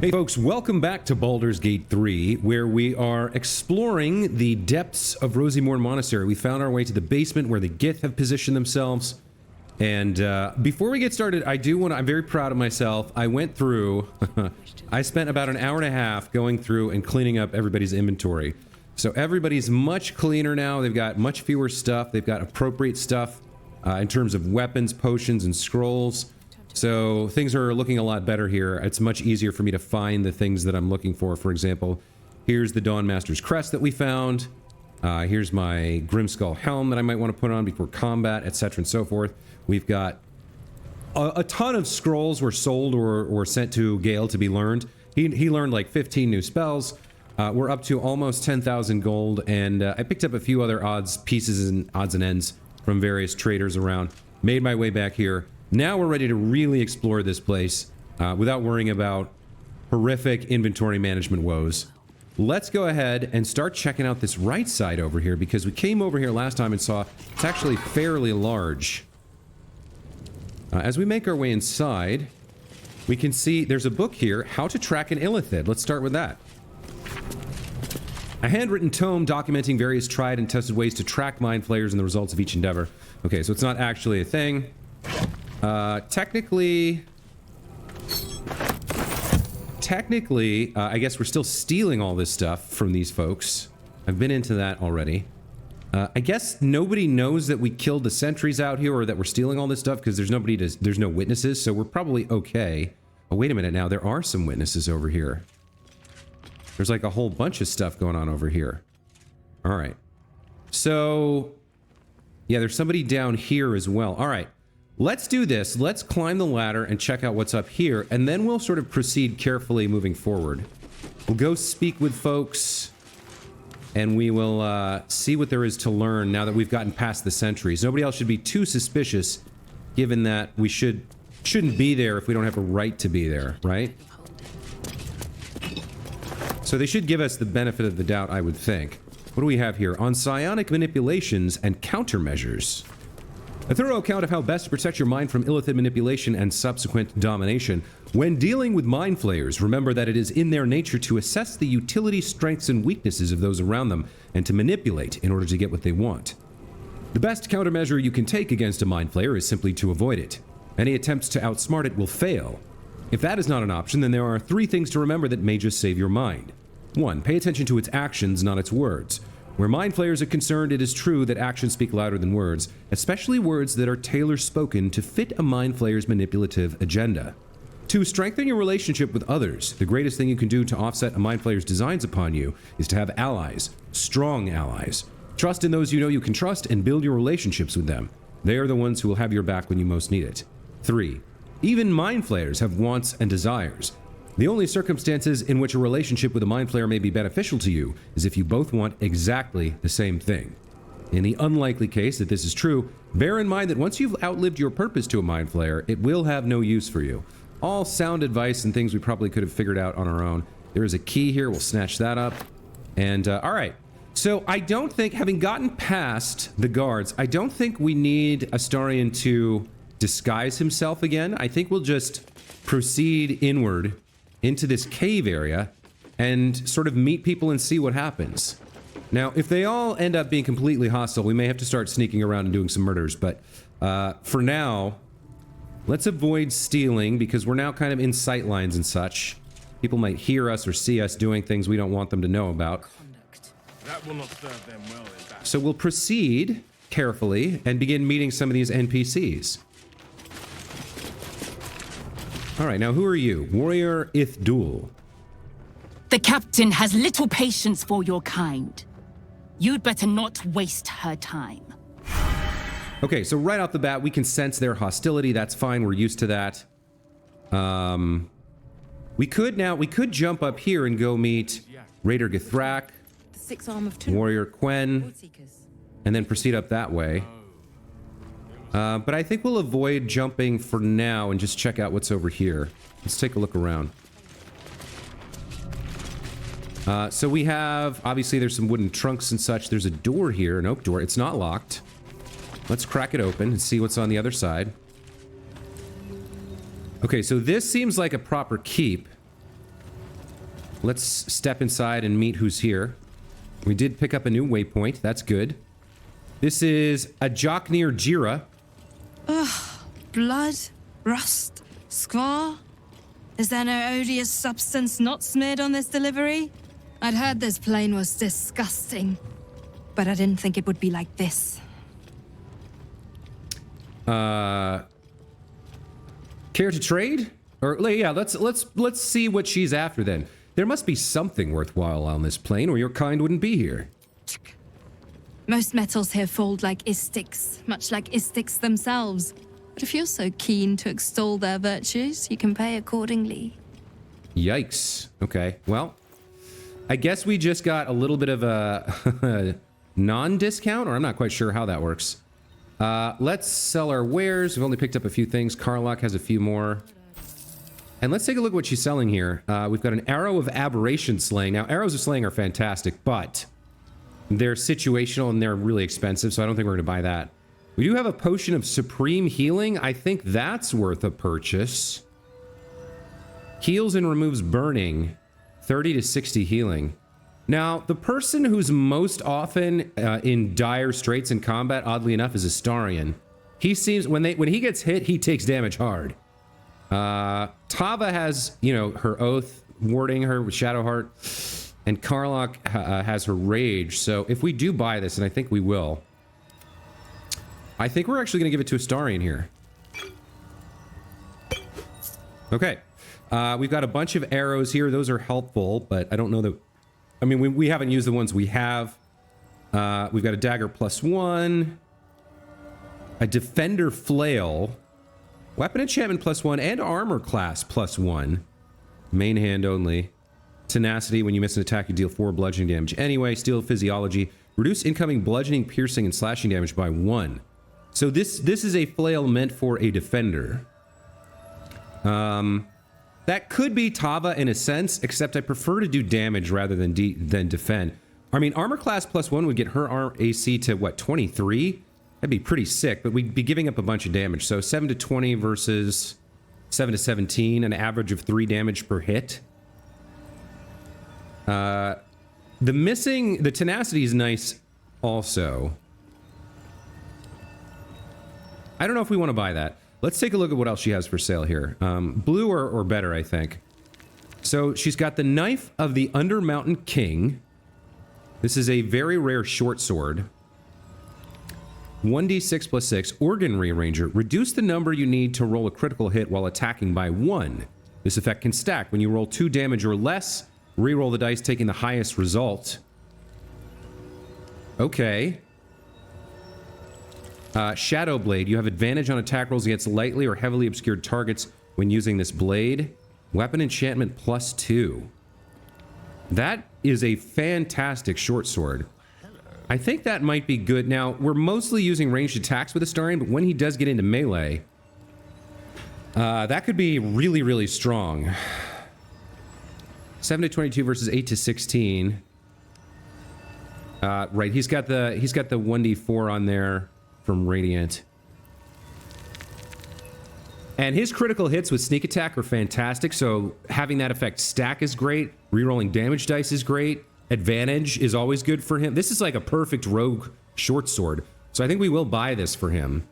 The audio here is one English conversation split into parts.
Hey folks, welcome back to Baldur's Gate 3, where we are exploring the depths of Rosimorn Monastery. We found our way to the basement where the Gith have positioned themselves. And before we get started, I'm very proud of myself. I went through, I spent about an hour and a half going through and cleaning up everybody's inventory. So everybody's much cleaner now. They've got much fewer stuff. They've got appropriate stuff in terms of weapons, potions, and scrolls. So things are looking a lot better here. It's much easier for me to find the things that I'm looking for. For example, here's the Dawnmaster's crest that we found. Here's my Grimskull helm that I might want to put on before combat, etc. and so forth. We've got a ton of scrolls were sold or sent to Gale to be learned. He learned like 15 new spells. We're up to almost 10,000 gold, and I picked up a few other odds and ends from various traders around. Made my way back here. Now we're ready to really explore this place without worrying about horrific inventory management woes. Let's go ahead and start checking out this right side over here, because we came over here last time and saw it's actually fairly large. As we make our way inside, we can see there's a book here, How to Track an Illithid. Let's start with that. A handwritten tome documenting various tried and tested ways to track mind flayers and the results of each endeavor. Okay, so it's not actually a thing. Technically, I guess we're still stealing all this stuff from these folks. I've been into that already. I guess nobody knows that we killed the sentries out here or that we're stealing all this stuff because there's no witnesses, so we're probably okay. Oh, wait a minute now, there are some witnesses over here. There's like a whole bunch of stuff going on over here. All right. So, yeah, there's somebody down here as well. All right. Let's do this. Let's climb the ladder and check out what's up here, and then we'll sort of proceed carefully moving forward. We'll go speak with folks, and we will see what there is to learn now that we've gotten past the sentries. Nobody else should be too suspicious, given that we shouldn't be there if we don't have a right to be there, right? So they should give us the benefit of the doubt, I would think. What do we have here? On psionic manipulations and countermeasures. A thorough account of how best to protect your mind from illithid manipulation and subsequent domination. When dealing with mind flayers, remember that it is in their nature to assess the utility, strengths, and weaknesses of those around them, and to manipulate in order to get what they want. The best countermeasure you can take against a mind flayer is simply to avoid it. Any attempts to outsmart it will fail. If that is not an option, then there are 3 things to remember that may just save your mind. 1. Pay attention to its actions, not its words. Where mind flayers are concerned, it is true that actions speak louder than words, especially words that are tailor-spoken to fit a mind flayer's manipulative agenda. 2. Strengthen your relationship with others. The greatest thing you can do to offset a mind flayer's designs upon you is to have allies, strong allies. Trust in those you know you can trust and build your relationships with them. They are the ones who will have your back when you most need it. 3. Even mind flayers have wants and desires. The only circumstances in which a relationship with a mind flayer may be beneficial to you is if you both want exactly the same thing. In the unlikely case that this is true, bear in mind that once you've outlived your purpose to a mind flayer, it will have no use for you. All sound advice and things we probably could have figured out on our own. There is a key here, we'll snatch that up. And, alright. So, I don't think, having gotten past the guards, I don't think we need Astarion to disguise himself again. I think we'll just proceed inward into this cave area and sort of meet people and see what happens. Now, if they all end up being completely hostile, we may have to start sneaking around and doing some murders, but for now, let's avoid stealing because we're now kind of in sight lines and such. People might hear us or see us doing things we don't want them to know about. That will not serve them well in battle. So we'll proceed carefully and begin meeting some of these NPCs. All right, now who are you? Warrior Ithduel. The captain has little patience for your kind. You'd better not waste her time. Okay, so right off the bat, we can sense their hostility. That's fine. We're used to that. We could jump up here and go meet Raider Githrak, Warrior Quen, and then proceed up that way. But I think we'll avoid jumping for now and just check out what's over here. Let's take a look around. So we have, obviously there's some wooden trunks and such. There's a door here, an oak door. It's not locked. Let's crack it open and see what's on the other side. Okay, so this seems like a proper keep. Let's step inside and meet who's here. We did pick up a new waypoint. That's good. This is a Joknir Jira. Ugh. Blood? Rust? Squar? Is there no odious substance not smeared on this delivery? I'd heard this plane was disgusting, but I didn't think it would be like this. Care to trade? Or yeah, let's see what she's after then. There must be something worthwhile on this plane, or your kind wouldn't be here. Most metals here fold like istics, much like istics themselves. But if you're so keen to extol their virtues, you can pay accordingly. Yikes. Okay, well, I guess we just got a little bit of a non-discount, or I'm not quite sure how that works. Let's sell our wares. We've only picked up a few things. Karlach has a few more. And let's take a look at what she's selling here. We've got an Arrow of Aberration Slaying. Now, arrows of slaying are fantastic, but they're situational and they're really expensive, so I don't think we're going to buy that. We do have a Potion of Supreme Healing. I think that's worth a purchase. Heals and removes burning. 30 to 60 healing. Now, the person who's most often in dire straits in combat, oddly enough, is Astarion. He seems, when he gets hit, he takes damage hard. Tava has, you know, her Oath warding her with Shadowheart, and Karlach has her Rage. So if we do buy this, and I think we will, I think we're actually going to give it to Astarion here. Okay. We've got a bunch of arrows here. Those are helpful, but I don't know that... I mean, we haven't used the ones we have. We've got a dagger +1. A defender flail. Weapon enchantment +1 and armor class +1. Main hand only. Tenacity. When you miss an attack, you deal 4 bludgeoning damage. Anyway, steel physiology. Reduce incoming bludgeoning, piercing, and slashing damage by 1. So this is a flail meant for a defender. That could be Tava in a sense, except I prefer to do damage rather than defend. I mean, armor class +1 would get her AC to, what, 23? That'd be pretty sick, but we'd be giving up a bunch of damage. So 7 to 20 versus 7 to 17, an average of 3 damage per hit. The tenacity is nice also. I don't know if we want to buy that. Let's take a look at what else she has for sale here. Blue or better, I think. So she's got the Knife of the Undermountain King. This is a very rare short sword. 1d6 + 6. Organ Rearranger. Reduce the number you need to roll a critical hit while attacking by 1. This effect can stack. When you roll 2 damage or less, reroll the dice, taking the highest result. Okay. Shadow Blade. You have advantage on attack rolls against lightly or heavily obscured targets when using this blade. Weapon enchantment +2. That is a fantastic short sword. I think that might be good. Now, we're mostly using ranged attacks with Astarion, but when he does get into melee, that could be really, really strong. 7 to 22 versus 8 to 16. Right, he's got the 1d4 on there from Radiant. And his critical hits with sneak attack are fantastic, so having that effect stack is great. Rerolling damage dice is great. Advantage is always good for him. This is like a perfect rogue short sword. So I think we will buy this for him.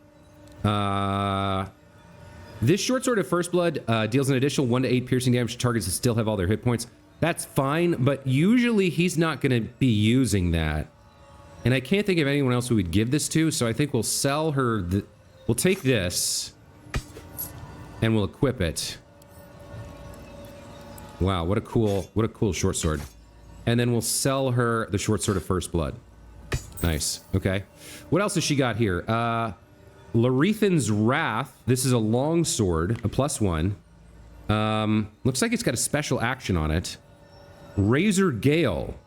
This short sword of First Blood deals an additional 1 to 8 piercing damage to targets that still have all their hit points. That's fine, but usually he's not going to be using that. And I can't think of anyone else who would give this to, so I think we'll sell her... we'll take this, and we'll equip it. Wow, what a cool short sword. And then we'll sell her the short sword of First Blood. Nice. Okay. What else has she got here? Larethan's Wrath. This is a long sword, a +1. Looks like it's got a special action on it. Razor Gale.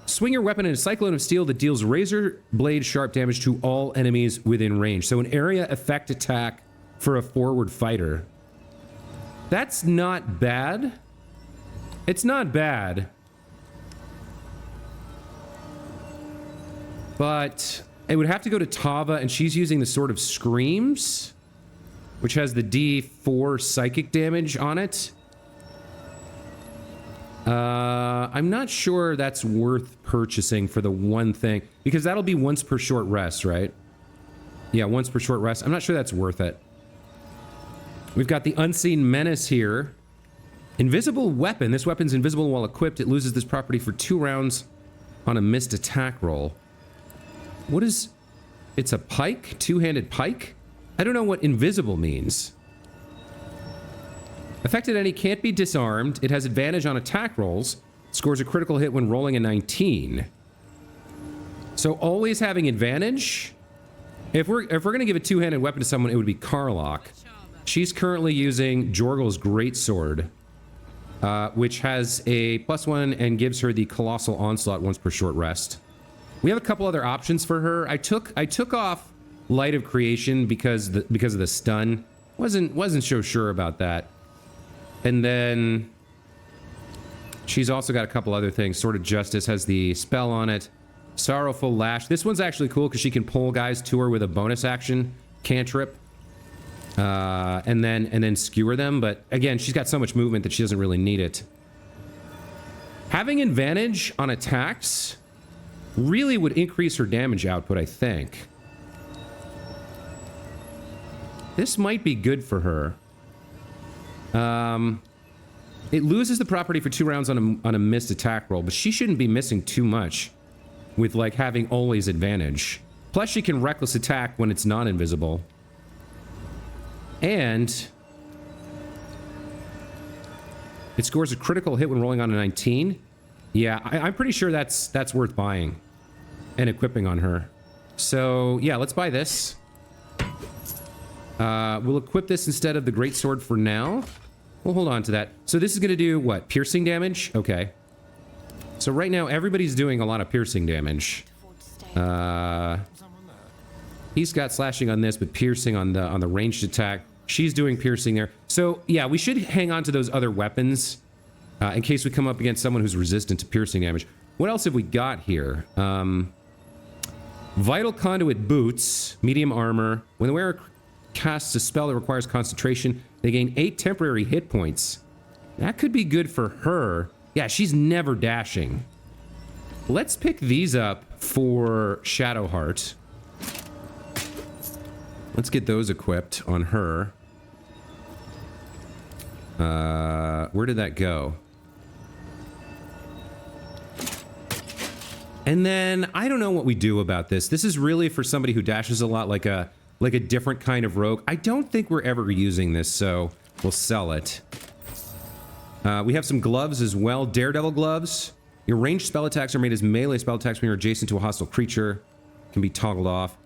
Swing your weapon in a cyclone of steel that deals razor blade sharp damage to all enemies within range. So an area effect attack for a forward fighter. That's not bad. It's not bad. But it would have to go to Tava, and she's using the Sword of Screams, which has the D4 psychic damage on it. I'm not sure that's worth purchasing for the one thing, because that'll be once per short rest, right? Yeah, once per short rest. I'm not sure that's worth it. We've got the Unseen Menace here. Invisible weapon. This weapon's invisible while equipped. It loses this property for 2 rounds on a missed attack roll. What is... It's a pike? Two-handed pike? I don't know what invisible means. Affected enemy can't be disarmed. It has advantage on attack rolls. Scores a critical hit when rolling a 19. So always having advantage? If we're going to give a two-handed weapon to someone, it would be Karlach. She's currently using Jorgel's Greatsword, which has a +1 and gives her the Colossal Onslaught once per short rest. We have a couple other options for her. I took off Light of Creation because of the stun. Wasn't so sure about that. And then she's also got a couple other things. Sword of Justice has the spell on it. Sorrowful Lash. This one's actually cool because she can pull guys to her with a bonus action cantrip. And then skewer them. But again, she's got so much movement that she doesn't really need it. Having advantage on attacks really would increase her damage output, I think. This might be good for her. It loses the property for 2 rounds on a missed attack roll, but she shouldn't be missing too much with, like, having always advantage. Plus, she can reckless attack when it's not invisible. And it scores a critical hit when rolling on a 19. Yeah, I'm pretty sure that's worth buying and equipping on her. So, yeah, let's buy this. We'll equip this instead of the Greatsword for now. We'll hold on to that. So this is going to do, what, piercing damage? Okay. So right now, everybody's doing a lot of piercing damage. He's got slashing on this, but piercing on the ranged attack. She's doing piercing there. So, yeah, we should hang on to those other weapons in case we come up against someone who's resistant to piercing damage. What else have we got here? Vital Conduit Boots, medium armor. When the wearer casts a spell that requires concentration, they gain 8 temporary hit points. That could be good for her. Yeah, she's never dashing. Let's pick these up for Shadowheart. Let's get those equipped on her. Where did that go? And then, I don't know what we do about this. This is really for somebody who dashes a lot, like a different kind of rogue. I don't think we're ever using this, so we'll sell it. We have some gloves as well. Daredevil gloves. Your ranged spell attacks are made as melee spell attacks when you're adjacent to a hostile creature. Can be toggled off.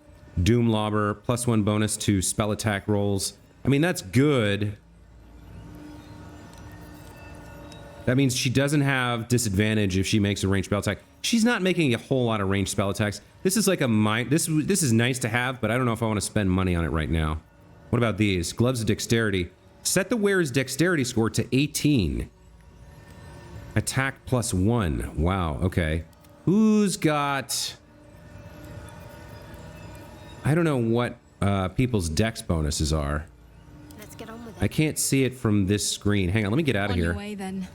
Doom Lobber, +1 bonus to spell attack rolls. I mean, that's good. That means she doesn't have disadvantage if she makes a ranged spell attack. She's not making a whole lot of ranged spell attacks. This is like a this is nice to have, but I don't know if I want to spend money on it right now. What about these? Gloves of Dexterity. Set the wearer's dexterity score to 18. Attack +1. Wow, okay. Who's got... I don't know what people's dex bonuses are. Let's get on with it. I can't see it from this screen. Hang on, let me get out of here. On your way, then.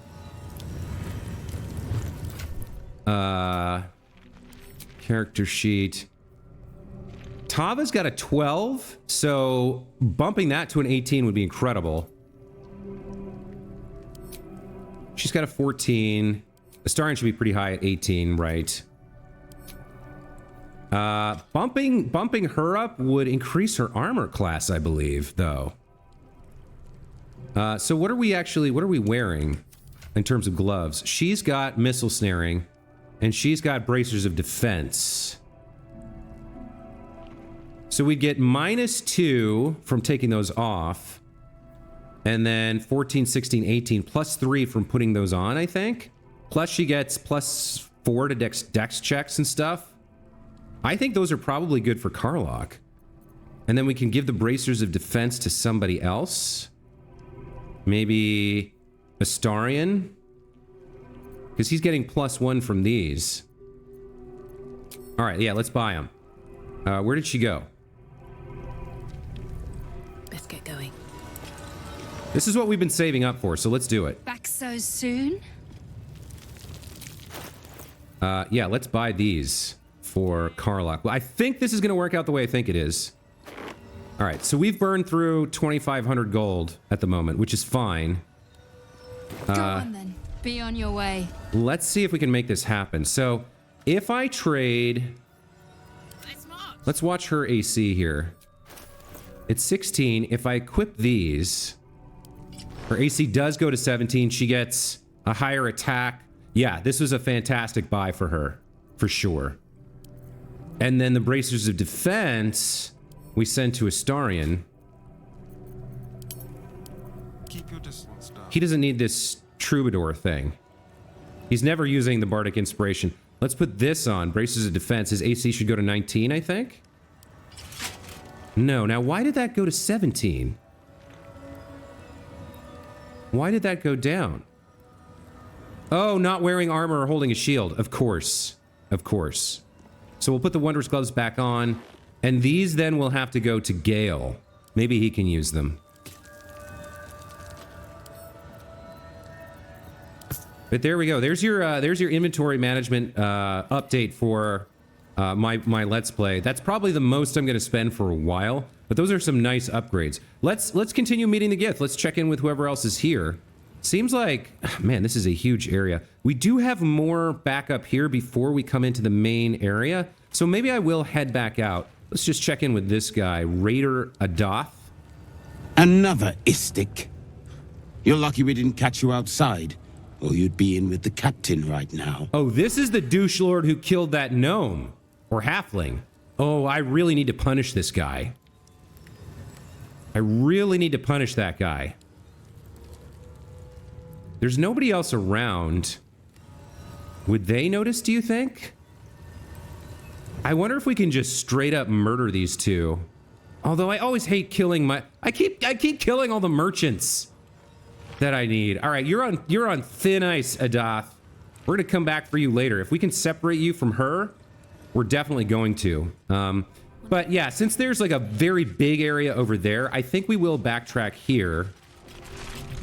Character sheet. Tava's got a 12, so bumping that to an 18 would be incredible. She's got a 14. Astarion should be pretty high at 18, right? Bumping her up would increase her armor class, I believe, though. So what are we wearing in terms of gloves? She's got missile snaring, and she's got bracers of defense. So we get -2 from taking those off. And then 14, 16, 18, +3 from putting those on, I think. Plus she gets +4 to dex checks and stuff. I think those are probably good for Karlach. And then we can give the bracers of defense to somebody else. Maybe Astarion? Because he's getting +1 from these. Alright, yeah, let's buy them. Where did she go? Let's get going. This is what we've been saving up for, so let's do it. Back so soon? Yeah, let's buy these for Karlach. Well, I think this is going to work out the way I think it is. All right, so we've burned through 2,500 gold at the moment, which is fine. Go on then. Be on your way. Let's see if we can make this happen. So, if I trade... Let's watch her AC here. It's 16. If I equip these, her AC does go to 17. She gets a higher attack. Yeah, this was a fantastic buy for her, for sure. And then the Bracers of Defense, we send to Astarion. Keep your distance, Dad. He doesn't need this troubadour thing. He's never using the Bardic Inspiration. Let's put this on. Bracers of Defense. His AC should go to 19, I think. No. Now, why did that go to 17? Why did that go down? Oh, not wearing armor or holding a shield. Of course. Of course. So we'll put the Wondrous Gloves back on. And these then will have to go to Gale. Maybe he can use them. But there we go. There's your inventory management update for my Let's Play. That's probably the most I'm going to spend for a while. But those are some nice upgrades. Let's continue meeting the Gith. Let's check in with whoever else is here. Seems like, man, this is a huge area. We do have more backup here before we come into the main area. So maybe I will head back out. Let's just check in with this guy, Raider Adoth. Another Istik. You're lucky we didn't catch you outside, or you'd be in with the captain right now. Oh, this is the douche lord who killed that gnome. Or halfling. Oh, I really need to punish this guy. I really need to punish that guy. There's nobody else around. Would they notice, do you think? I wonder if we can just straight up murder these two. Although I always hate killing my... I keep killing all the merchants that I need. All right, you're on thin ice, Adoth. We're gonna come back for you later. If we can separate you from her, we're definitely going to. But yeah, since there's like a very big area over there, I think we will backtrack here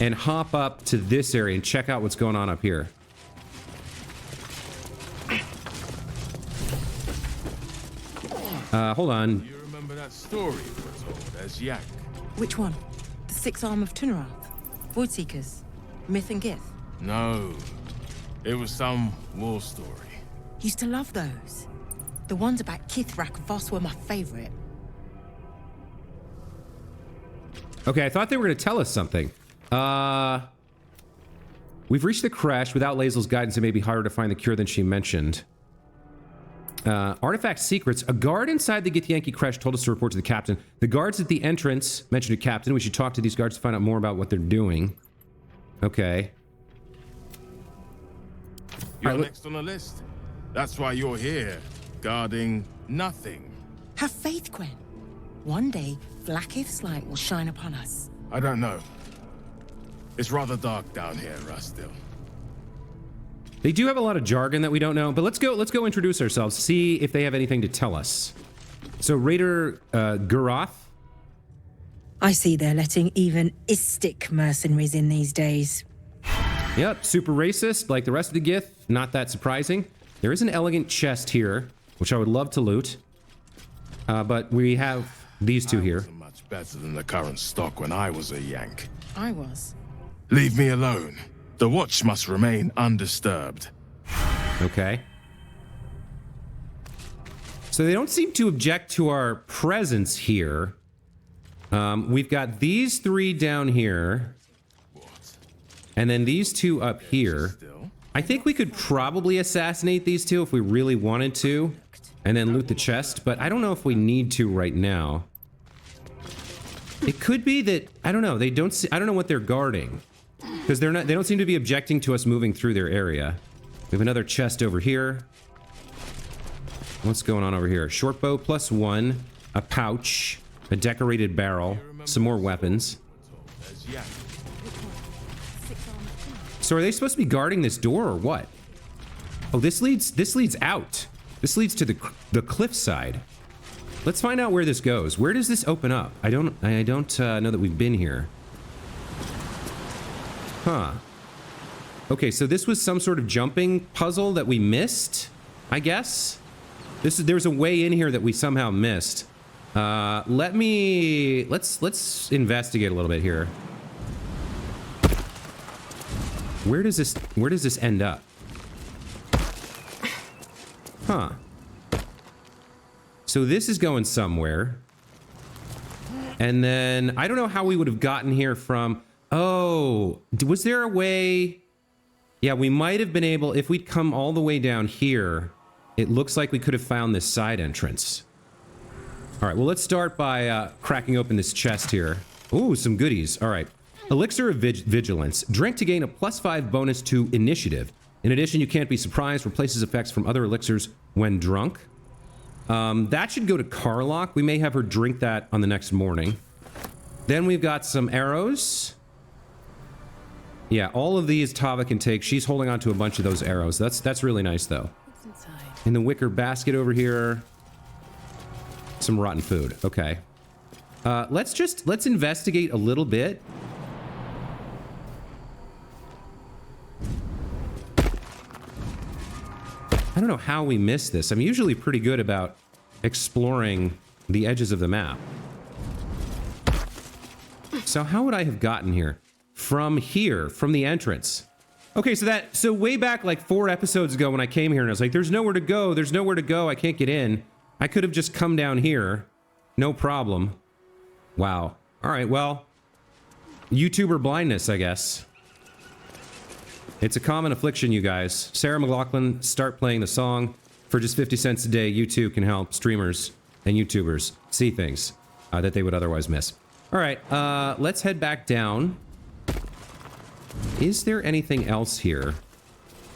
and hop up to this area and check out what's going on up here. Hold on. You remember that story we were told as Yak? Which one? The Six Arm of Tunarath? Voidseekers? Myth and Gith? No. It was some war story. Used to love those. The ones about Kithrak Voss were my favorite. Okay, I thought they were going to tell us something. We've reached the crash. Without Lae'zel's guidance, it may be harder to find the cure than she mentioned. Artifact secrets. A guard inside the Githyanki crash told us to report to the captain. The guards at the entrance mentioned to captain. We should talk to these guards to find out more about what they're doing. Okay. You're next on the list. That's why you're here, guarding nothing. Have faith, Quen. One day, Vlaakith's light will shine upon us. I don't know. It's rather dark down here, Rustil. They do have a lot of jargon that we don't know, but let's go introduce ourselves, see if they have anything to tell us. So Raider Guroth. I see they're letting even Istik mercenaries in these days. Yep, super racist, like the rest of the Gith. Not that surprising. There is an elegant chest here, which I would love to loot. But we have these two here. Wasn't much better than the current stock when I was a Yank. I was. Leave me alone. The watch must remain undisturbed. Okay. So they don't seem to object to our presence here. We've got these three down here. And then these two up here. I think we could probably assassinate these two if we really wanted to. And then loot the chest, but I don't know if we need to right now. It could be that, I don't know, they don't see, I don't know what they're guarding. Because they don't seem to be objecting to us moving through their area. We have another chest over here. What's going on over here? Short bow +1, a pouch, a decorated barrel, some more weapons. So are they supposed to be guarding this door or what? Oh, this leads out. This leads to the cliffside. Let's find out where this goes. Where does this open up? I don't know that we've been here. Huh. Okay, so this was some sort of jumping puzzle that we missed, I guess. There's a way in here that we somehow missed. Let's investigate a little bit here. Where does this end up? Huh. So this is going somewhere. And then I don't know how we would have gotten here from... Oh, was there a way... Yeah, we might have been able... If we'd come all the way down here, it looks like we could have found this side entrance. All right, well, let's start by cracking open this chest here. Ooh, some goodies. All right. Elixir of Vigilance. Drink to gain a +5 bonus to initiative. In addition, you can't be surprised. Replaces effects from other elixirs when drunk. That should go to Carlock. We may have her drink that on the next morning. Then we've got some arrows. Yeah, all of these Tava can take. She's holding on to a bunch of those arrows. That's really nice, though. What's inside? In the wicker basket over here. Some rotten food. Okay. Let's investigate a little bit. I don't know how we missed this. I'm usually pretty good about exploring the edges of the map. So how would I have gotten here? From here, from the entrance. Okay, so way back like 4 episodes ago when I came here and I was like, there's nowhere to go, I can't get in. I could have just come down here. No problem. Wow. All right, well, YouTuber blindness, I guess. It's a common affliction, you guys. Sarah McLachlan, start playing the song. For just 50 cents a day, you too can help streamers and YouTubers see things that they would otherwise miss. All right, let's head back down. Is there anything else here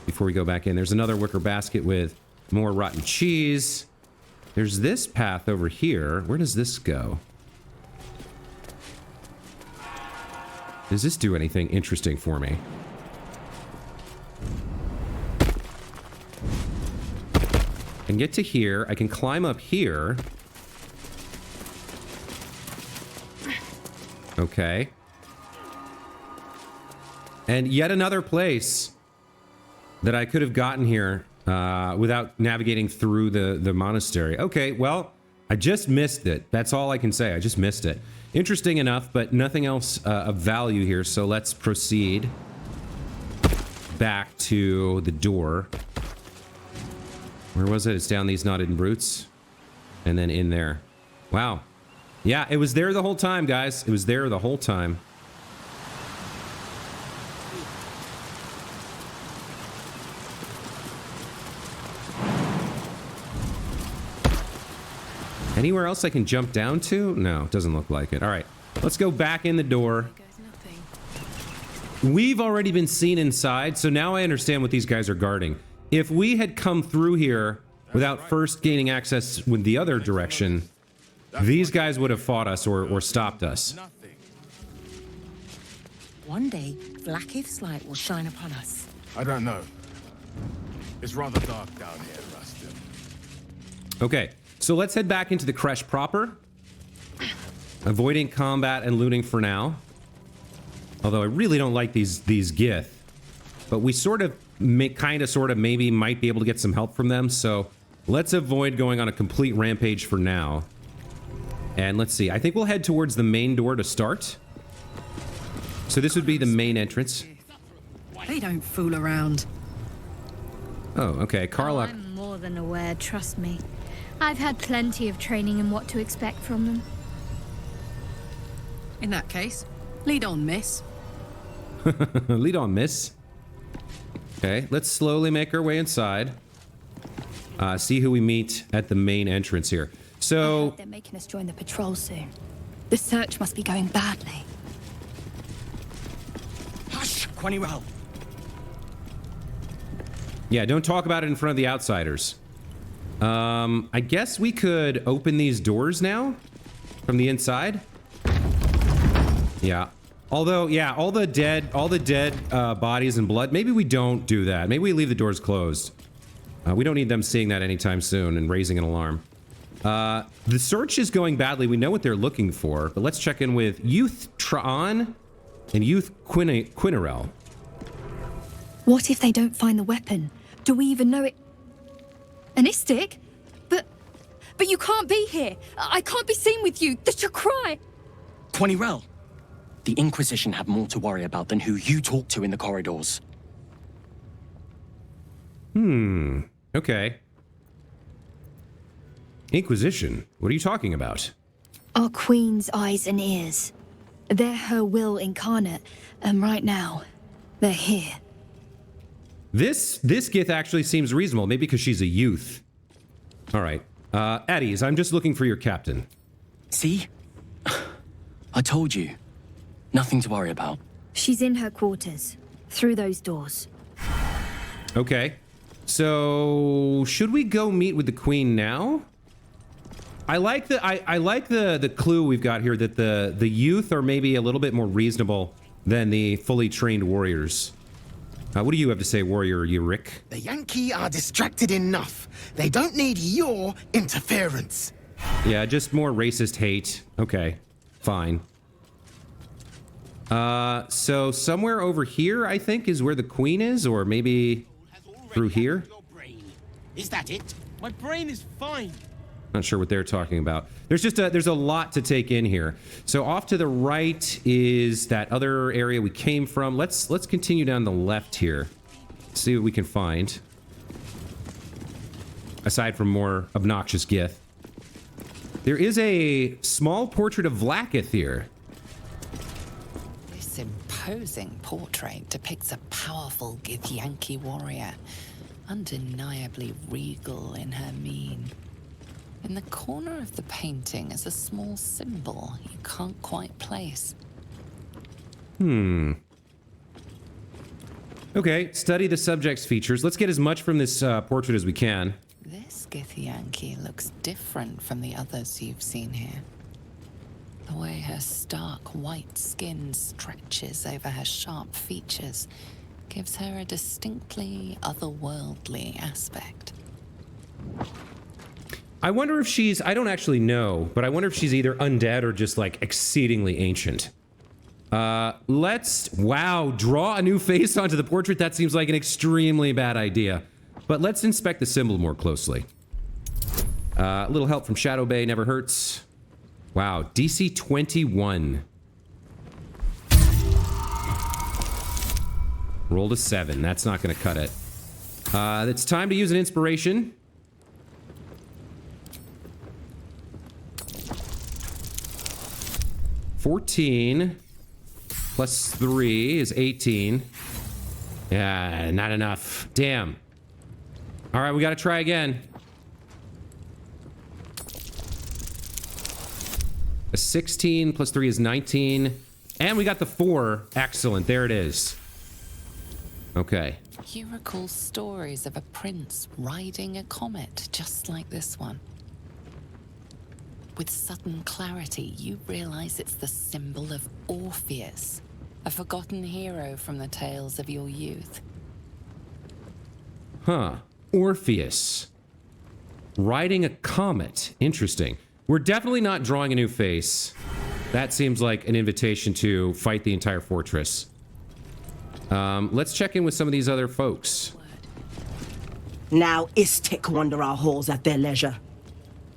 before we go back in? There's another wicker basket with more rotten cheese. There's this path over here. Where does this go? Does this do anything interesting for me? I can get to here. I can climb up here. Okay. And yet another place that I could have gotten here without navigating through the monastery. Okay, well, I just missed it. That's all I can say. I just missed it. Interesting enough, but nothing else of value here. So let's proceed back to the door. Where was it? It's down these knotted brutes. And then in there. Wow. Yeah, it was there the whole time, guys. It was there the whole time. Anywhere else I can jump down to? No, it doesn't look like it. All right, let's go back in the door. We've already been seen inside, so now I understand what these guys are guarding. If we had come through here without first gaining access with the other direction, these guys would have fought us or stopped us. One day, Blackith's light will shine upon us. I don't know. It's rather dark down here, Rustin. Okay, so let's head back into the creche proper. Avoiding combat and looting for now. Although I really don't like these Gith. But we sort of, maybe might be able to get some help from them. So let's avoid going on a complete rampage for now. And let's see. I think we'll head towards the main door to start. So this would be the main entrance. They don't fool around. Oh, okay. Carlock. I'm more than aware, trust me. I've had plenty of training in what to expect from them. In that case, lead on, miss. Lead on, miss. Okay, let's slowly make our way inside. See who we meet at the main entrance here. So They're making us join the patrol soon. The search must be going badly. Hush, Quanirel. yeah, don't talk about it in front of the outsiders. I guess we could open these doors now from the inside. Yeah. Although, yeah, all the dead bodies and blood. Maybe we don't do that. Maybe we leave the doors closed. We don't need them seeing that anytime soon and raising an alarm. The search is going badly. We know what they're looking for, but let's check in with Youth Traon and Youth Quinarel. What if they don't find the weapon? Do we even know it? An Istik? But you can't be here. I can't be seen with you. The Chakrai. Quanirel, the Inquisition have more to worry about than who you talk to in the corridors. Okay. Inquisition? What are you talking about? Our queen's eyes and ears. They're her will incarnate, and right now, they're here. This Gith actually seems reasonable, maybe because she's a youth. All right. At ease, I'm just looking for your captain. See? I told you. Nothing to worry about. She's in her quarters, through those doors. Okay. So, should we go meet with the queen now? I like the clue we've got here that the youth are maybe a little bit more reasonable than the fully trained warriors. What do you have to say, warrior Yurik? The Yankee are distracted enough. They don't need your interference. Yeah, just more racist hate. Okay, fine. So somewhere over here, I think, is where the queen is, or maybe through here? Is that it? My brain is fine. Not sure what they're talking about. There's a lot to take in here. So off to the right is that other area we came from. Let's continue down the left here. See what we can find. Aside from more obnoxious Gith. There is a small portrait of Vlaakith here. This imposing portrait depicts a powerful Githyanki warrior, undeniably regal in her mien. In the corner of the painting is a small symbol you can't quite place. Okay, study the subject's features. Let's get as much from this portrait as we can. This Githyanki looks different from the others you've seen here. The way her stark white skin stretches over her sharp features gives her a distinctly otherworldly aspect. I wonder if she's, I don't actually know, but I wonder if she's either undead or just like exceedingly ancient. Wow, draw a new face onto the portrait? That seems like an extremely bad idea. But let's inspect the symbol more closely. A little help from Shadow Bay never hurts. Wow, DC 21. Rolled a 7, that's not gonna cut it. It's time to use an inspiration. $14 plus 3 is 18. Yeah, not enough. Damn. All right, we gotta try again. A 16 plus 3 is 19. And we got the 4. Excellent, there it is. Okay. You recall stories of a prince riding a comet just like this one. With sudden clarity, you realize it's the symbol of Orpheus, a forgotten hero from the tales of your youth. Huh. Orpheus. Riding a comet. Interesting. We're definitely not drawing a new face. That seems like an invitation to fight the entire fortress. Let's check in with some of these other folks. Now Istik wander our halls at their leisure.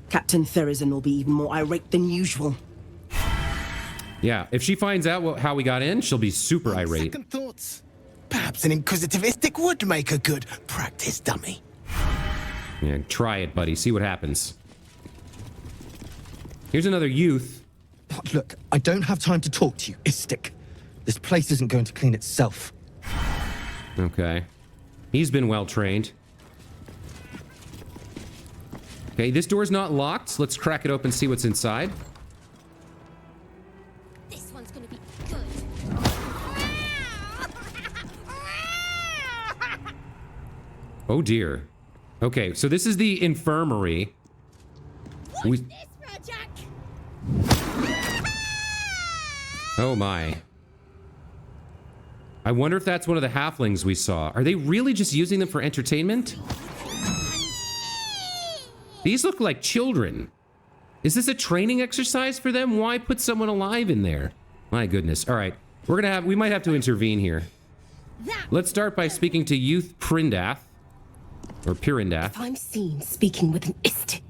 Captain Therizin will be even more irate than usual. Yeah, if she finds out how we got in, she'll be super irate. Second thoughts. Perhaps an inquisitive Istik would make a good practice dummy. Yeah, try it, buddy. See what happens. Here's another youth. Look, I don't have time to talk to you, Istik. This place isn't going to clean itself. Okay. He's been well trained. Okay, this door's not locked. Let's crack it open and see what's inside. This one's gonna be good. Oh dear. Okay, so this is the infirmary. Oh my. I wonder if that's one of the halflings we saw. Are they really just using them for entertainment? These look like children. Is this a training exercise for them? Why put someone alive in there? My goodness. All right. We might have to intervene here. That Let's start by speaking to Youth Prindath. Or Pirindath. If I'm seen speaking with an Istik,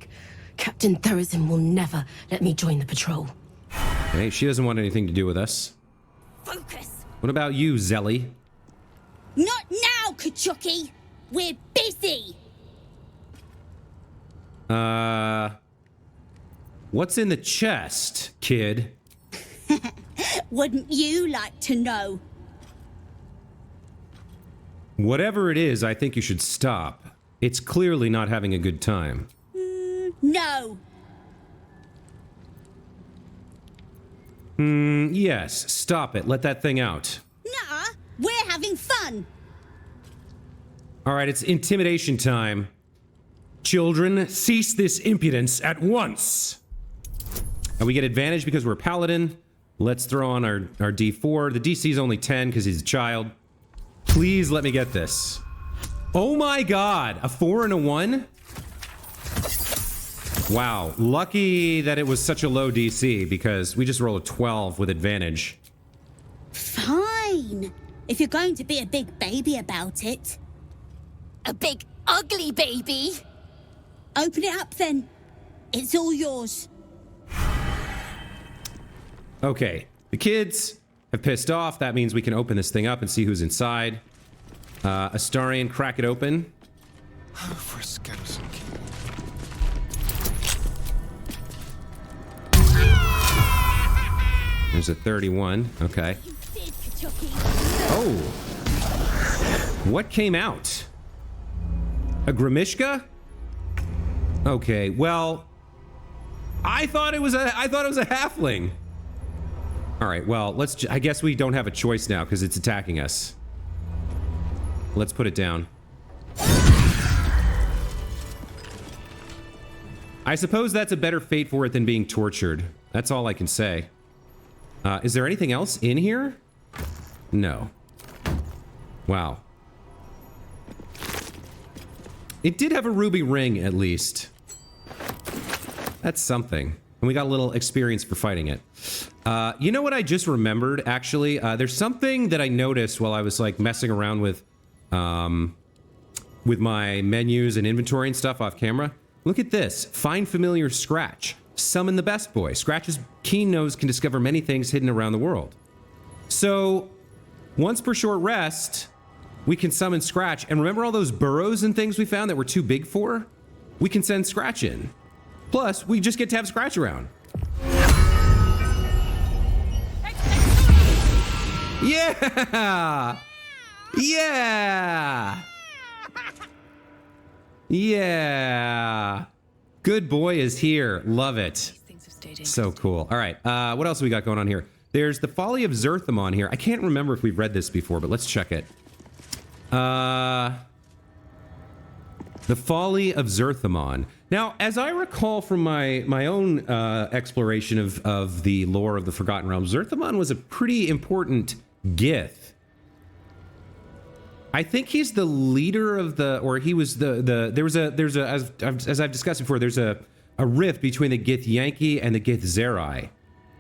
Captain Therizin will never let me join the patrol. Okay, she doesn't want anything to do with us. Focus. What about you, Zelly? Not now, Kachuki. We're busy. What's in the chest, kid? Wouldn't you like to know? Whatever it is, I think you should stop. It's clearly not having a good time. No. Yes, stop it. Let that thing out. Nah, we're having fun. All right, it's intimidation time. Children, cease this impudence at once. And we get advantage because we're a paladin. Let's throw on our D4. The DC is only 10 because he's a child. Please let me get this. Oh my god, a 4 and a 1? Wow, lucky that it was such a low DC because we just rolled a 12 with advantage. Fine. If you're going to be a big baby about it. A big ugly baby? Open it up then. It's all yours. Okay, the kids have pissed off. That means we can open this thing up and see who's inside. Astarion, crack it open. For a skeleton key. There's a 31. Okay. Oh! What came out? A Grimishka? Okay, well, I thought it was a halfling. All right, well, I guess we don't have a choice now because it's attacking us. Let's put it down. I suppose that's a better fate for it than being tortured. That's all I can say. Is there anything else in here? No. Wow. It did have a ruby ring, at least. That's something. And we got a little experience for fighting it. You know what I just remembered, actually? There's something that I noticed while I was, like, messing around with my menus and inventory and stuff off camera. Look at this. Find familiar Scratch. Summon the best boy. Scratch's keen nose can discover many things hidden around the world. So, once per short rest, we can summon Scratch. And remember all those burrows and things we found that were too big for? We can send Scratch in. Plus, we just get to have Scratch around. Yeah! Yeah! Yeah! Good boy is here. Love it. So cool. All right, what else we got going on here? There's the Folly of Zerthamon here. I can't remember if we've read this before, but let's check it. The Folly of Zerthamon. Now, as I recall from my own exploration of the lore of the Forgotten Realms, Zerthamon was a pretty important Gith. I think he's the leader of the, or he was there's a, as I've discussed before, there's a rift between the Gith Yankee and the Gith Zerai.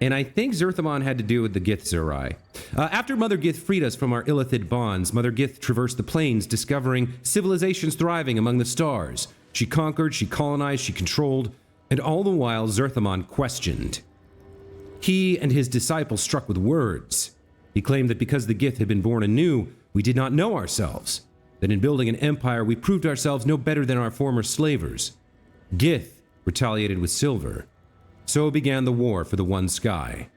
And I think Zerthamon had to do with the Gith Zerai. After Mother Gith freed us from our Illithid bonds, Mother Gith traversed the plains, discovering civilizations thriving among the stars. She conquered, she colonized, she controlled, and all the while Zerthamon questioned. He and his disciples struck with words. He claimed that because the Gith had been born anew, we did not know ourselves. That in building an empire, we proved ourselves no better than our former slavers. Gith retaliated with silver. So began the war for the One Sky.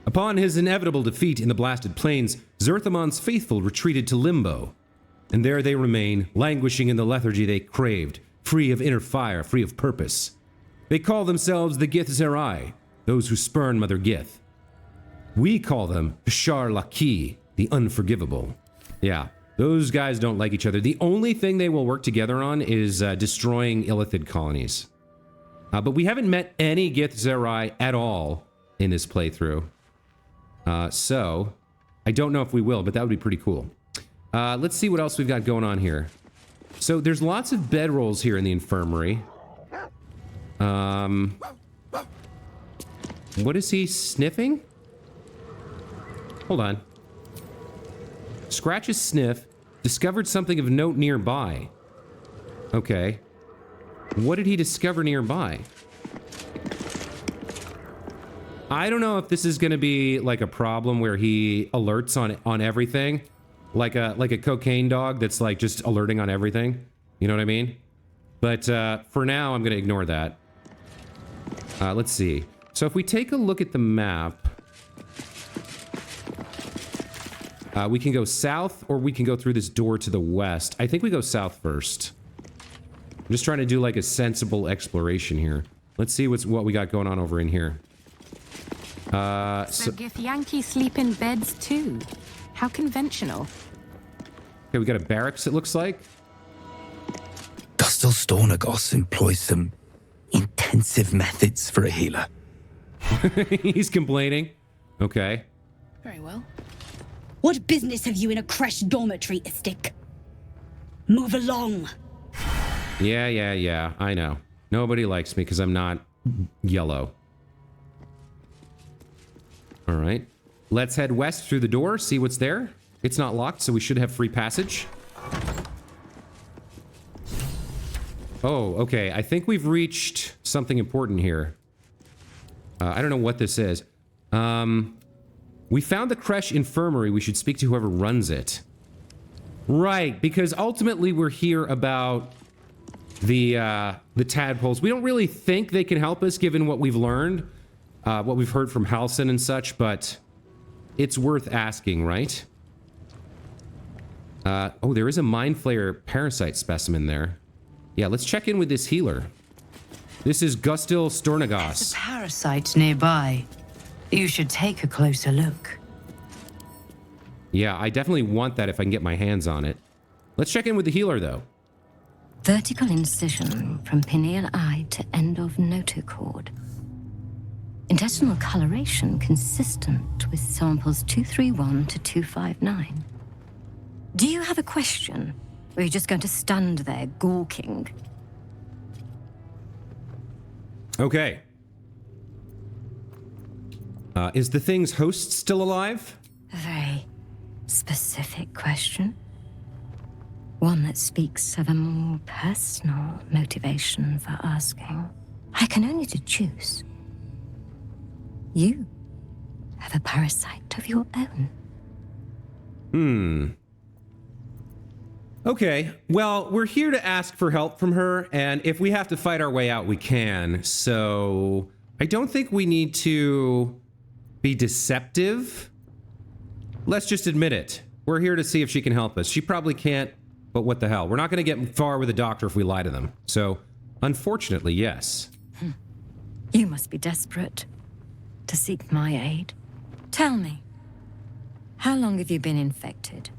Upon his inevitable defeat in the blasted plains, Zerthamon's faithful retreated to Limbo. And there they remain, languishing in the lethargy they craved, free of inner fire, free of purpose. They call themselves the Gith Zerai, those who spurn Mother Gith. We call them Shar Laki, the Unforgivable. Yeah, those guys don't like each other. The only thing they will work together on is destroying Illithid colonies. But we haven't met any Gith Zerai at all in this playthrough. So, I don't know if we will, but that would be pretty cool. Let's see what else we've got going on here. So, there's lots of bedrolls here in the infirmary. What is he sniffing? Hold on. Scratch's sniff Discovered something of note nearby. Okay. What did he discover nearby? I don't know if this is going to be like a problem where he alerts on everything, like a cocaine dog that's like just alerting on everything. You know what I mean? But for now, I'm going to ignore that. Let's see. So if we take a look at the map, we can go south or we can go through this door to the west. I think we go south first. I'm just trying to do like a sensible exploration here. Let's see what we got going on over in here. So Gith Yankee sleep in beds too. How conventional. Okay, we got a barracks, it looks like. Gustel Stornagos employs some intensive methods for a healer. He's complaining. Okay. Very well. What business have you in a crash dormitory, Istik? Move along. Yeah, I know. Nobody likes me because I'm not yellow. All right. Let's head west through the door, see what's there. It's not locked, so we should have free passage. Oh, okay. I think we've reached something important here. I don't know what this is. We found the Kresh Infirmary. We should speak to whoever runs it. Right, because ultimately we're here about the tadpoles. We don't really think they can help us given what we've learned, what we've heard from Halsin and such, but it's worth asking, right? Oh, there is a Mind Flayer parasite specimen there. Yeah, let's check in with this healer. This is Gustil Stornagos. There's a parasite nearby. You should take a closer look. Yeah, I definitely want that if I can get my hands on it. Let's check in with the healer, though. Vertical incision from pineal eye to end of notochord. Intestinal coloration consistent with samples 231 to 259. Do you have a question? Or are you just going to stand there gawking? Okay. Is the thing's host still alive? A very specific question. One that speaks of a more personal motivation for asking. I can only deduce. You have a parasite of your own. Okay, well, we're here to ask for help from her, and if we have to fight our way out, we can. So I don't think we need to be deceptive. Let's just admit it. We're here to see if she can help us. She probably can't, but what the hell? We're not going to get far with a doctor if we lie to them. So, unfortunately, yes. You must be desperate to seek my aid. Tell me, how long have you been infected?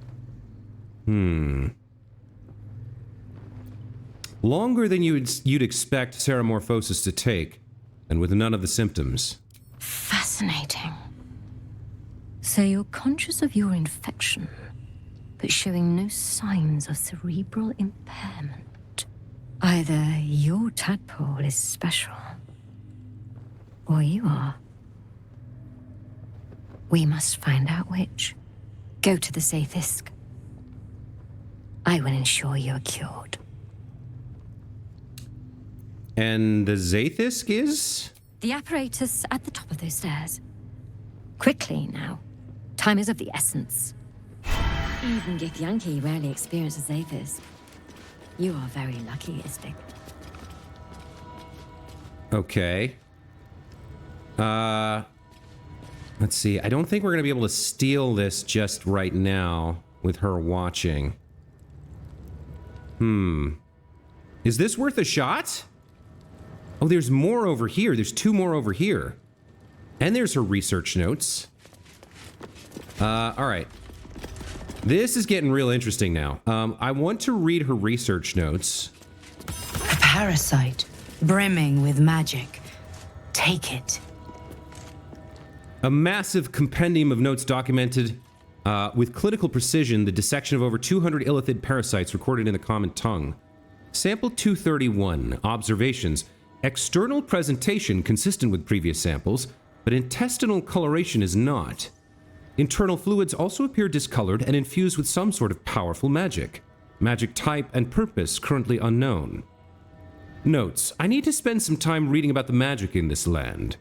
Longer than you'd expect ceramorphosis to take, and with none of the symptoms. Fascinating. So you're conscious of your infection, but showing no signs of cerebral impairment. Either your tadpole is special, or you are. We must find out which. Go to the Zaithisk. I will ensure you are cured. And the Zaithisk is? The apparatus at the top of those stairs. Quickly now. Time is of the essence. Even Gith Yankee rarely experiences Zaithisk. You are very lucky, Istik. Okay. Let's see. I don't think we're going to be able to steal this just right now with her watching. Is this worth a shot? Oh, there's more over here. There's 2 more over here. And there's her research notes. All right. This is getting real interesting now. I want to read her research notes. A parasite, brimming with magic. Take it. A massive compendium of notes documented with clinical precision the dissection of over 200 illithid parasites recorded in the common tongue. Sample 231. Observations. External presentation consistent with previous samples, but intestinal coloration is not. Internal fluids also appear discolored and infused with some sort of powerful magic. Magic type and purpose currently unknown. Notes: I need to spend some time reading about the magic in this land.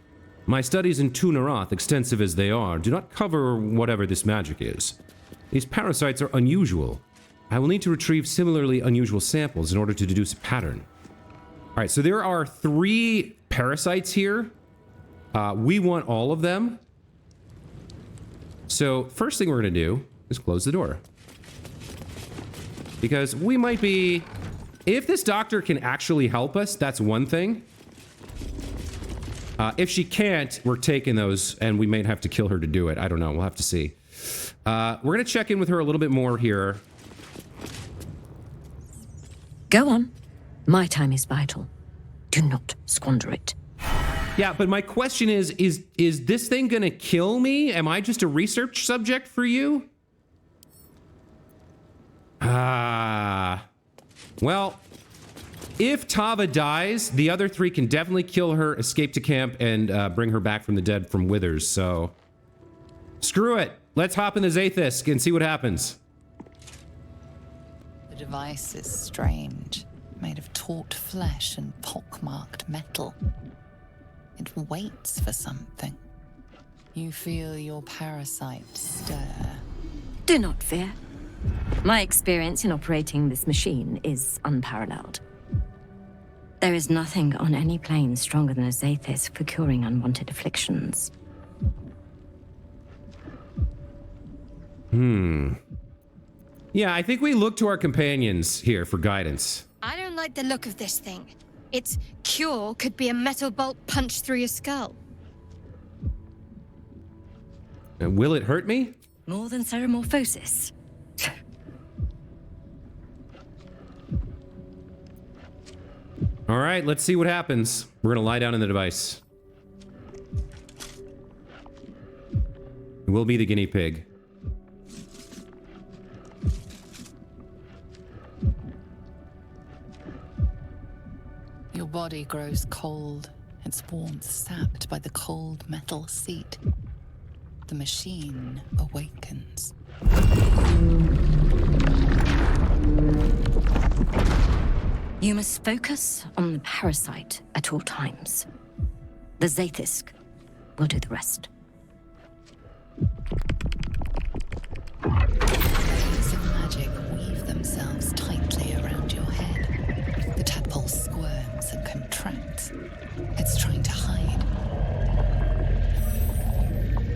My studies in Tunaroth, extensive as they are, do not cover whatever this magic is. These parasites are unusual. I will need to retrieve similarly unusual samples in order to deduce a pattern. Alright, so there are 3 parasites here. We want all of them. So, first thing we're going to do is close the door. Because we might be... If this doctor can actually help us, that's one thing. If she can't, we're taking those, and we may have to kill her to do it. I don't know. We'll have to see. We're going to check in with her a little bit more here. Go on. My time is vital. Do not squander it. Yeah, but my question is this thing going to kill me? Am I just a research subject for you? Well, if Tava dies, the other 3 can definitely kill her, escape to camp, and bring her back from the dead from Withers, so... Screw it! Let's hop in the Zaithisk and see what happens. The device is strange, made of taut flesh and pockmarked metal. It waits for something. You feel your parasite stir. Do not fear. My experience in operating this machine is unparalleled. There is nothing on any plane stronger than a Zaithisk for curing unwanted afflictions. Yeah, I think we look to our companions here for guidance. I don't like the look of this thing. Its cure could be a metal bolt punched through your skull. Will it hurt me? More than ceremorphosis. All right, let's see what happens. We're gonna lie down in the device. We'll be the guinea pig. Your body grows cold, its warmth sapped by the cold metal seat. The machine awakens. You must focus on the parasite at all times. The Zaithisk will do the rest. Waves of magic weave themselves tightly around your head. The tadpole squirms and contracts. It's trying to hide.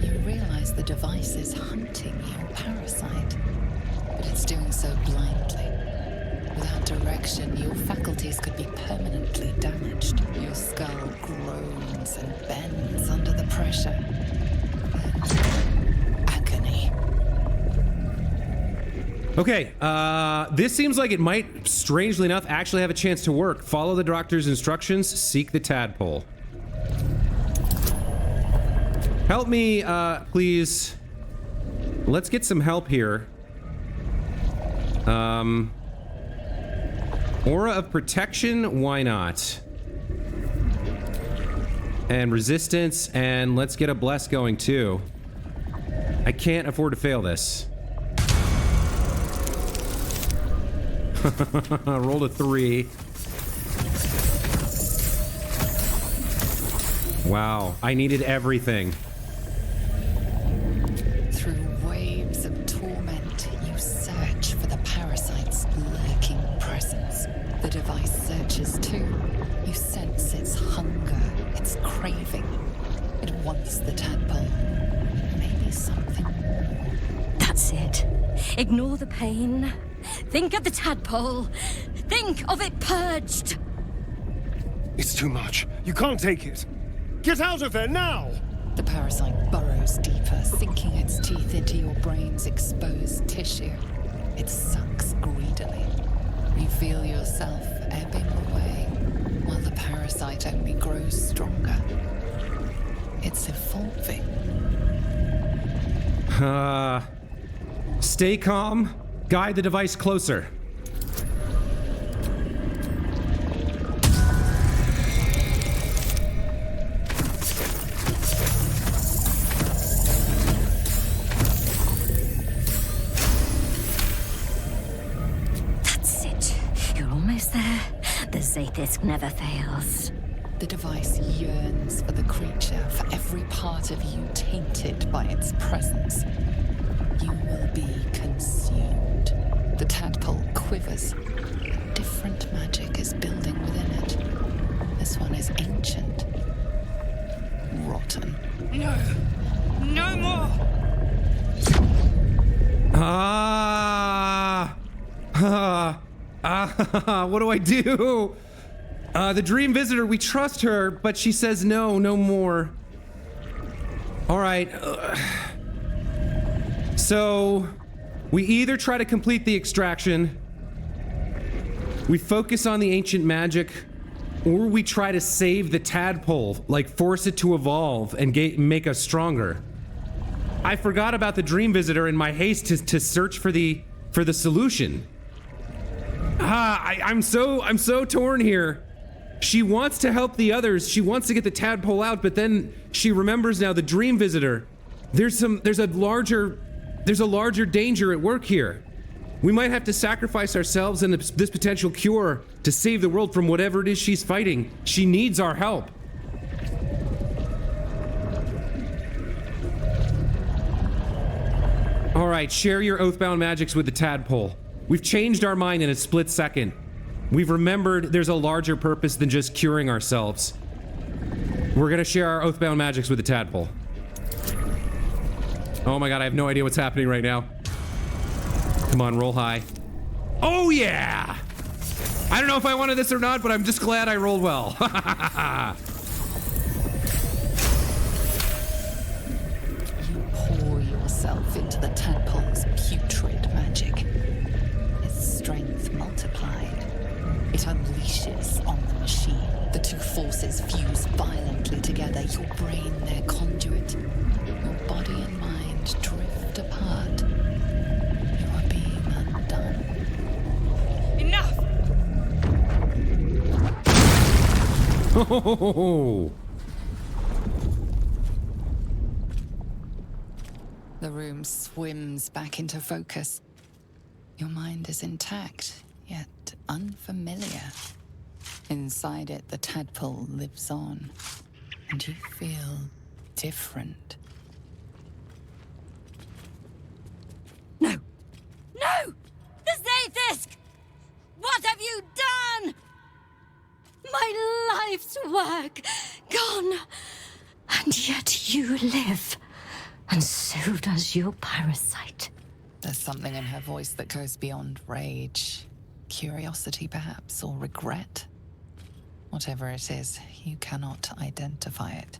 You realize the device is hunting your parasite, but it's doing so blindly. Without direction, your faculties could be permanently damaged. Your skull groans and bends under the pressure. Agony. Okay, this seems like it might, strangely enough, actually have a chance to work. Follow the doctor's instructions, seek the tadpole. Help me, please. Let's get some help here. Aura of protection, why not? And resistance, and let's get a bless going too. I can't afford to fail this. Rolled a 3. Wow, I needed everything. Through waves of torment, you search for the parasite's lurking presence. The device searches too. You sense its hunger, its craving. It wants the tadpole. Maybe something more. That's it. Ignore the pain. Think of the tadpole. Think of it purged. It's too much. You can't take it. Get out of there now! The parasite burrows deeper, sinking its teeth into your brain's exposed tissue. It sucks greedily. You feel yourself ebbing away, while the parasite only grows stronger. It's evolving. Stay calm. Guide the device closer. there? The Zaithisk never fails. The device yearns for the creature, for every part of you tainted by its presence. You will be consumed. The tadpole quivers. Different magic is building within it. This one is ancient. Rotten. No! No more! What do I do? The dream visitor, we trust her, but she says no, no more. All right. So, we either try to complete the extraction, we focus on the ancient magic, or we try to save the tadpole, like force it to evolve and make us stronger. I forgot about the dream visitor in my haste to search for the solution. I'm so torn here. She wants to help the others. She wants to get the tadpole out, but then she remembers now the dream visitor. There's a larger danger at work here. We might have to sacrifice ourselves and this potential cure to save the world from whatever it is she's fighting. She needs our help. All right, share your oathbound magics with the tadpole. We've changed our mind in a split second. We've remembered there's a larger purpose than just curing ourselves. We're gonna share our oathbound magics with the tadpole. Oh my god, I have no idea what's happening right now. Come on, roll high. Oh yeah! I don't know if I wanted this or not, but I'm just glad I rolled well. You pour yourself into the tadpole's putrid magic. Its strength multiplied. It unleashes on the machine. The two forces fuse violently together. Your brain, their conduit. Your body and mind drift apart. You are being undone. Enough! Oh! The room swims back into focus. Your mind is intact, yet unfamiliar. Inside it, the tadpole lives on, and you feel different. No! No! The Zaithisk! What have you done? My life's work gone. And yet you live, and so does your parasite. There's something in her voice that goes beyond rage. Curiosity, perhaps, or regret. Whatever it is, you cannot identify it.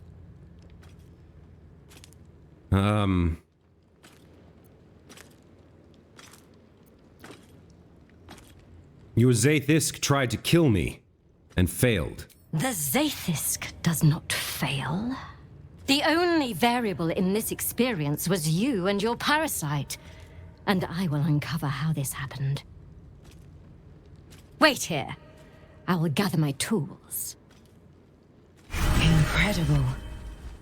Your Zaithisk tried to kill me, and failed. The Zaithisk does not fail. The only variable in this experience was you and your parasite. And I will uncover how this happened. Wait here. I will gather my tools. Incredible.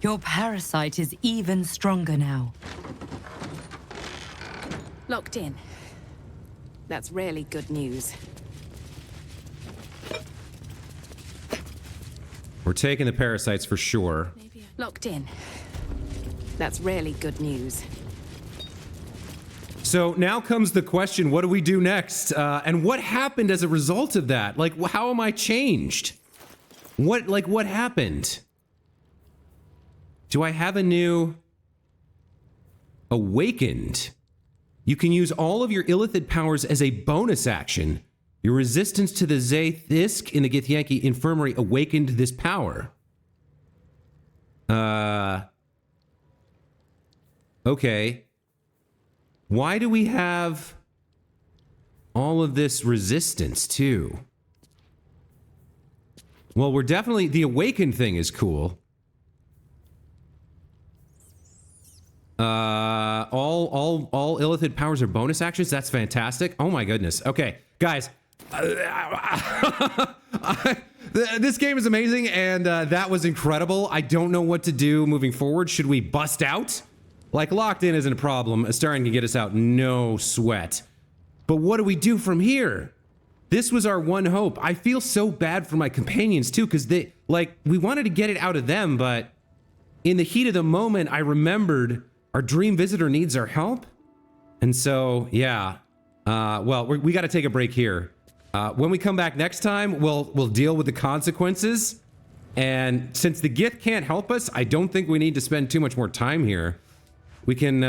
Your parasite is even stronger now. Locked in. That's really good news. We're taking the parasites for sure. Locked in. That's really good news. So now comes the question, what do we do next? And what happened as a result of that? Like, how am I changed? What happened? Do I have a new awakened? You can use all of your illithid powers as a bonus action. Your resistance to the Zaithisk in the Githyanki Infirmary awakened this power. Okay. Why do we have all of this resistance, too? Well, we're definitely... The awakened thing is cool. All illithid powers are bonus actions? That's fantastic. Oh my goodness. Okay, guys. This game is amazing, and that was incredible. I don't know what to do moving forward. Should we bust out? Like, locked in isn't a problem. Astarion can get us out, no sweat. But what do we do from here? This was our one hope. I feel so bad for my companions too, because they, like, we wanted to get it out of them, but in the heat of the moment, I remembered our dream visitor needs our help. And so, yeah, well, we got to take a break here. When we come back next time, we'll deal with the consequences. And since the Gith can't help us, I don't think we need to spend too much more time here. We can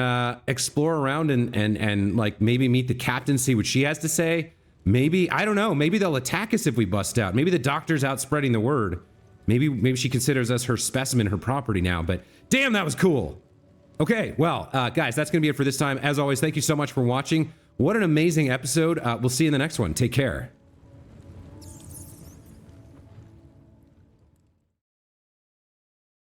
explore around and like maybe meet the captain, see what she has to say. Maybe, I don't know, maybe they'll attack us if we bust out. Maybe the doctor's out spreading the word. Maybe she considers us her specimen, her property now, but damn, that was cool. Okay, well, guys, that's gonna be it for this time. As always, thank you so much for watching. What an amazing episode. We'll see you in the next one. Take care.